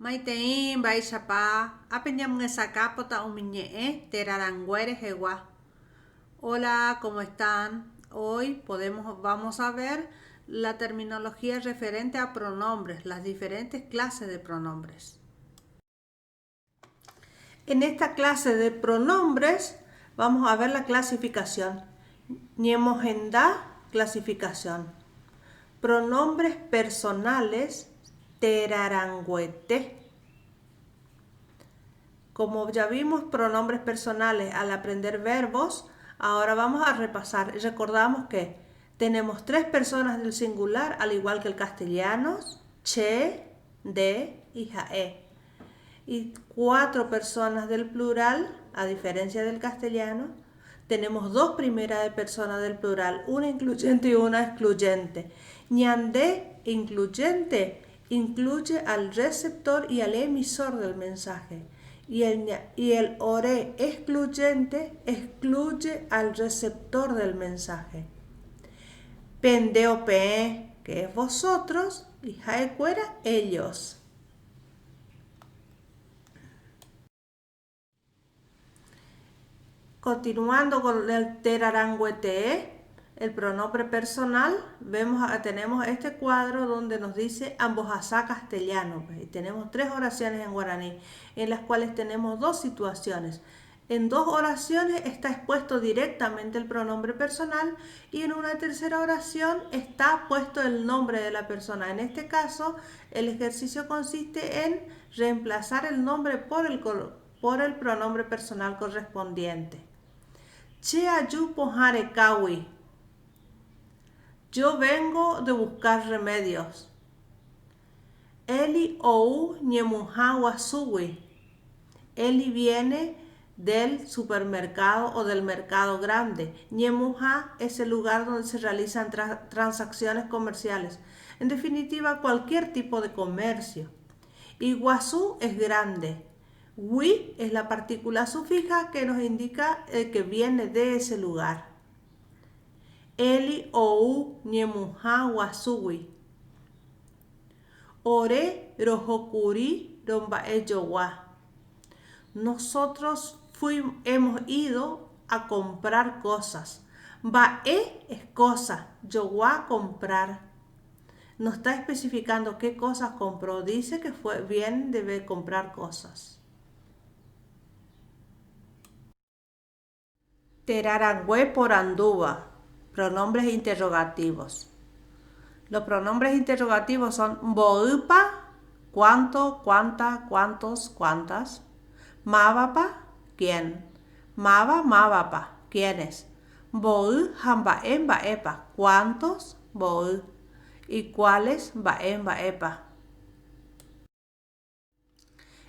Maitein baixapa, apeñam pota umiñe, teraranguere jewa. Hola, ¿cómo están? Hoy vamos a ver la terminología referente a pronombres, las diferentes clases de pronombres. En esta clase de pronombres vamos a ver la clasificación. Ñemojenda, clasificación. Pronombres personales, teraranguete. Como ya vimos pronombres personales al aprender verbos, ahora vamos a repasar. Recordamos que tenemos 3 personas del singular, al igual que el castellano, che, de y jae. Y 4 personas del plural, a diferencia del castellano. Tenemos 2 primeras de personas del plural, una incluyente y una excluyente. Ñandé incluyente incluye al receptor y al emisor del mensaje. Y el ore excluyente excluye al receptor del mensaje. Pendeope, que es vosotros, y jaecuera, ellos. Continuando con el teraranguete, el pronombre personal, tenemos este cuadro donde nos dice ambojasá castellano. Y tenemos 3 oraciones en guaraní, en las cuales tenemos 2 situaciones. En 2 oraciones está expuesto directamente el pronombre personal y en una tercera oración está puesto el nombre de la persona. En este caso, el ejercicio consiste en reemplazar el nombre por el pronombre personal correspondiente. Cheayu pohare kawi. Yo vengo de buscar remedios. Eli ou ñemuja wasuwi. Eli viene del supermercado o del mercado grande. Ñemuja es el lugar donde se realizan transacciones comerciales. En definitiva, cualquier tipo de comercio. Y wasu es grande. Wi es la partícula sufija que nos indica que viene de ese lugar. Eli ou ñemuja wasuwi. Ore rohokuri rombae yowa. Nosotros hemos ido a comprar cosas. Bae es cosa, yowa comprar. No está especificando qué cosas compró. Dice que bien debe comprar cosas. Terarangüe por anduva. Pronombres interrogativos. Los pronombres interrogativos son boipa, cuánto, cuánta, cuántos, cuántas. Mavapa, quién. Mava, mavapa, quiénes. Boi, jambaen, baepa, cuántos, boi. ¿Y cuáles? Baen, baepa.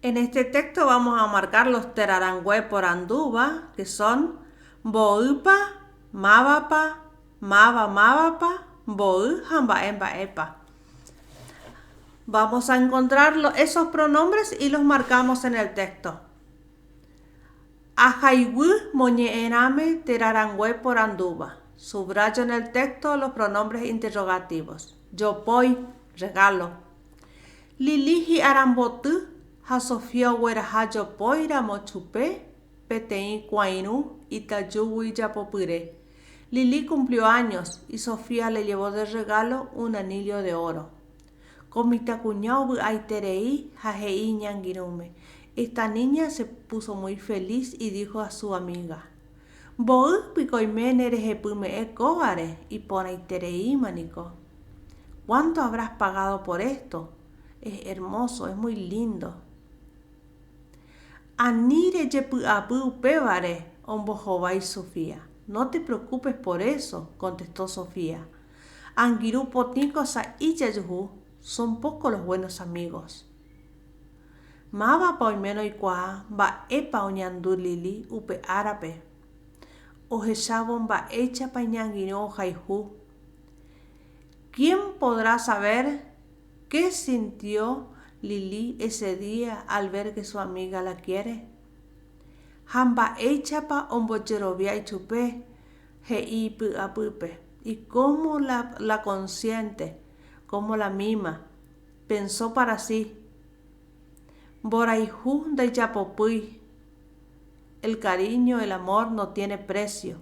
En este texto vamos a marcar los terarangüe por anduva, que son boipa, mavapa, mava, mavapa, boi, jambaen, baepa. Vamos a encontrar esos pronombres y los marcamos en el texto. Ajaiwu moñeename terarangüe por anduva. Subrayo en el texto los pronombres interrogativos. Yopoi, regalo. Lilihi arambotu, ha Sofía hueraja yopoi ramochupe, petein cuainu, itayuwi yapopire. Lili cumplió años y Sofía le llevó de regalo un anillo de oro. Comitacuñau aiterei, jajei ñangirume. Esta niña se puso muy feliz y dijo a su amiga: Boi picoime erejepume ecovare y poneiterei manico. ¿Cuánto habrás pagado por esto? Es hermoso, es muy lindo. Anire yepuapu pevare, ombojobai Sofía. No te preocupes por eso, contestó Sofía. Angiru potnico sa iyayuhu, son pocos los buenos amigos. Mava poimeno ikua ba epa oñandulili upe árape. Ojeshabon ba echa pañangino jaihu. ¿Quién podrá saber qué sintió Lili ese día al ver que su amiga la quiere? Hamba echa pa ombocherovia y chupe hei apupe. Y cómo la consiente, cómo la mima, pensó para sí. Boraihu de yapopui. El cariño, el amor no tiene precio.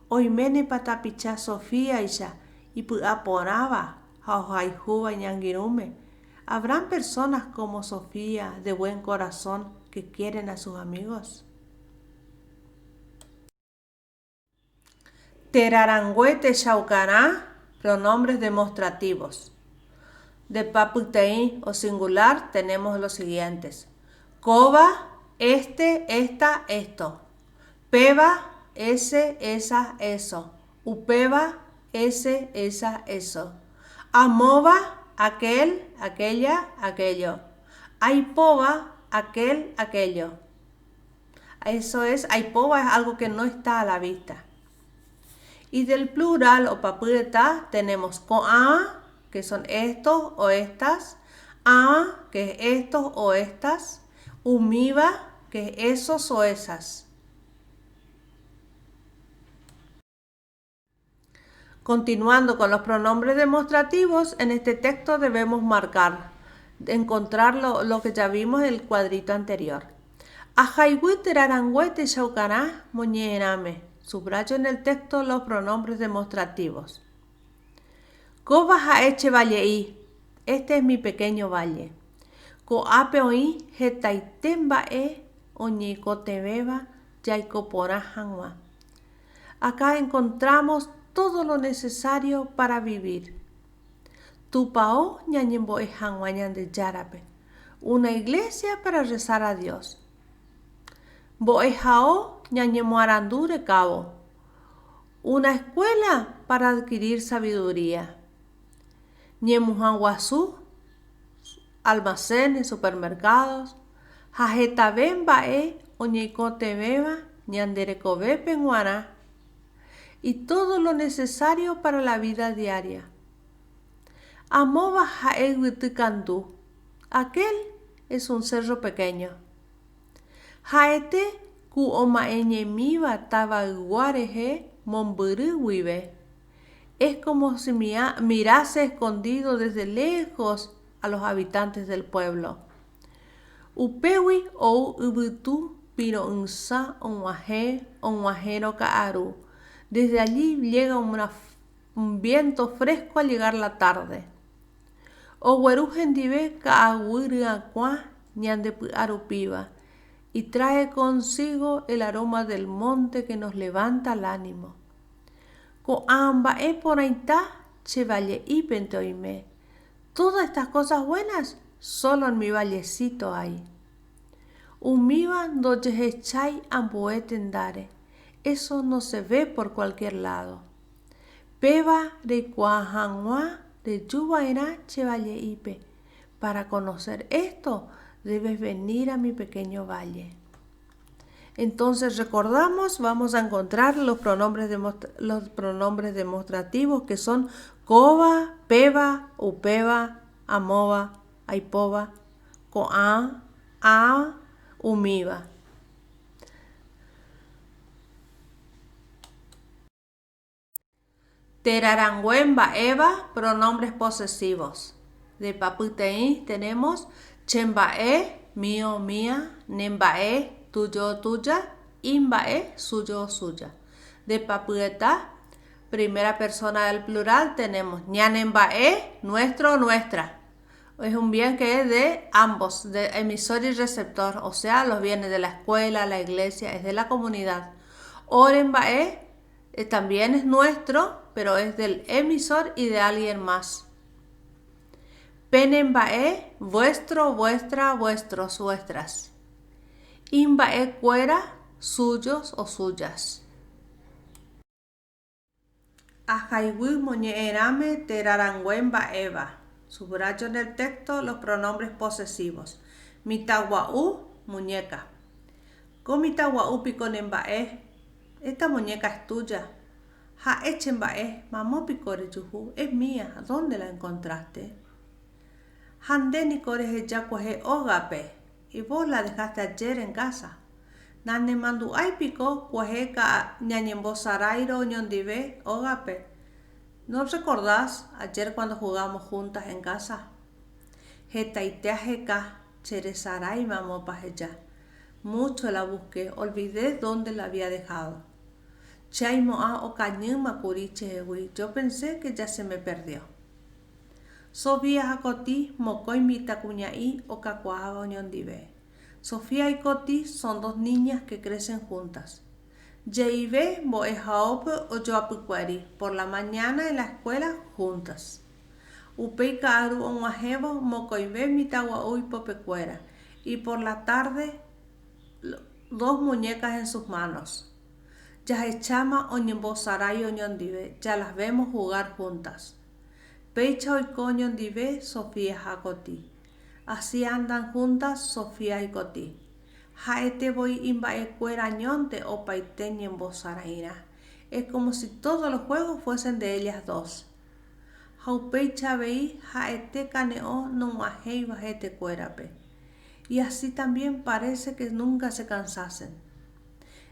Oimene patapicha Sofía isha y puaporaba jauhaihu bañangirume. Habrán personas como Sofía de buen corazón que quieren a sus amigos. Terarangüete shaucaná, pronombres demostrativos. De paputeí o singular tenemos los siguientes. Coba, este, esta, esto. Peba, ese, esa, eso. Upeba, ese, esa, eso. Amoba, aquel, aquella, aquello. Aipoba, aquel, aquello. Eso es, aipoba es algo que no está a la vista. Y del plural o papueta tenemos coa, que son estos o estas, a, que es estos o estas, umiba, que es esos o esas. Continuando con los pronombres demostrativos, en este texto debemos encontrar lo que ya vimos en el cuadrito anterior. Ajaiwite rarangüete shaucaná moñename. Subrayo en el texto los pronombres demostrativos. Koba eche valleí. Este es mi pequeño valle. Koapeoí hetaitemba oñicotebeba yaikoporajanwa. Acá encontramos todo lo necesario para vivir. Tupao ñañembo ejanguañan de yarape. Una iglesia para rezar a Dios. Boejao ñañemo arandure cabo. Una escuela para adquirir sabiduría. Ñemujanguazú, almacenes, supermercados. Jajetabemba oñeicotebeba ñanderecobe penguana. Y todo lo necesario para la vida diaria. Amoba jaeguiticandú. Aquel es un cerro pequeño. Jaete ku omaeñemiba tabaguareje momburiwibe. Es como si mirase escondido desde lejos a los habitantes del pueblo. Upewi ou ubutu piro unsa onwajero kaaru. Desde allí llega un viento fresco al llegar la tarde. Owerujendibe kaawiriakwa ñandepu arupiba. Y trae consigo el aroma del monte que nos levanta el ánimo. Koamba poraita chevalle y pentoime. Todas estas cosas buenas solo en mi vallecito hay. Umiba doyehechai amboetendare. Eso no se ve por cualquier lado. Peba de cuajanua de yubaera chevalle ipe. Para conocer esto, debes venir a mi pequeño valle. Entonces recordamos, vamos a encontrar los pronombres demostrativos que son coba, peba, upeba, amoba, aipoba, coa, a, umiba. Terarangüemba, eva, pronombres posesivos. De paputeí tenemos chembae, mío, mía, nembae, tuyo, tuya, imbae, suyo, suya. De papueta, primera persona del plural, tenemos ñanembae, nuestro, nuestra. Es un bien que es de ambos, de emisor y receptor, o sea, los bienes de la escuela, la iglesia, es de la comunidad. Orembae también es nuestro, pero es del emisor y de alguien más. Penembae, vuestro, vuestra, vuestros, vuestras. Imbae cuera, suyos o suyas. Ajaiwi moñeerame terarangüemba eva. Subrayo en el texto los pronombres posesivos. Mitaguaú, muñeca. Comitaguaú piconembae. Esta muñeca es tuya. Jaechembae, mamó picore yuhu, es mía. ¿Dónde la encontraste? Handeni coreje yacuaje ogape. Y vos la dejaste ayer en casa. Nane mandu ay pico cuajeca ñañembosarairo ñondive ogape. ¿No recordás ayer cuando jugamos juntas en casa? Hetaitea jeca Cheresaray mamó pajeya. Mucho la busqué, olvidé dónde la había dejado. Chaimoa o cañuma curichehui, yo pensé que ya se me perdió. Sofía Jacotí, Mocoy Mitacuñaí o Cacuaba Oñondive. Sofía y Coti son dos niñas que crecen juntas. Yeive Boejaope o Yoapucuari, por la mañana en la escuela juntas. Upei Karu o Majebo Mocoive Mitaguaui Popecuera, y por la tarde dos muñecas en sus manos. Yahechama Oñembosaray Oñondive, ya las vemos jugar juntas. Pecha y Coñondive, Sofía Jacotí. Así andan juntas Sofía y Coti. Jaete voy imbaecuera ñonte o paiteño en bozaraína. Es como si todos los juegos fuesen de ellas dos. Jaupecha veí jaete caneo no majei bajete cuerape. Y así también parece que nunca se cansasen.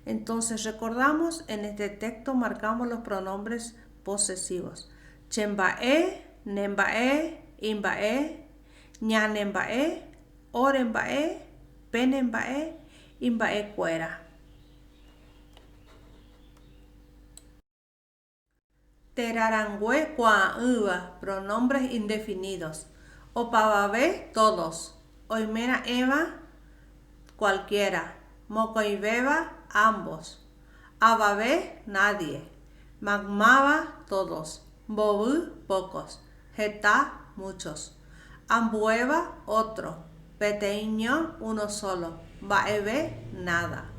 Entonces recordamos, en este texto marcamos los pronombres posesivos. Chembae, nembae, imbae, ñanembae, orembae, penembae, imbae cuera. Terarangüe cuauba, pronombres indefinidos. Opababé, todos. Oimera eva, cualquiera. Mocoibeba, ambos. Ababé, nadie. Magmaba, todos. Bobú, pocos. Getá, muchos. Ambueva, otro. Peteiño, uno solo. Baebe, nada.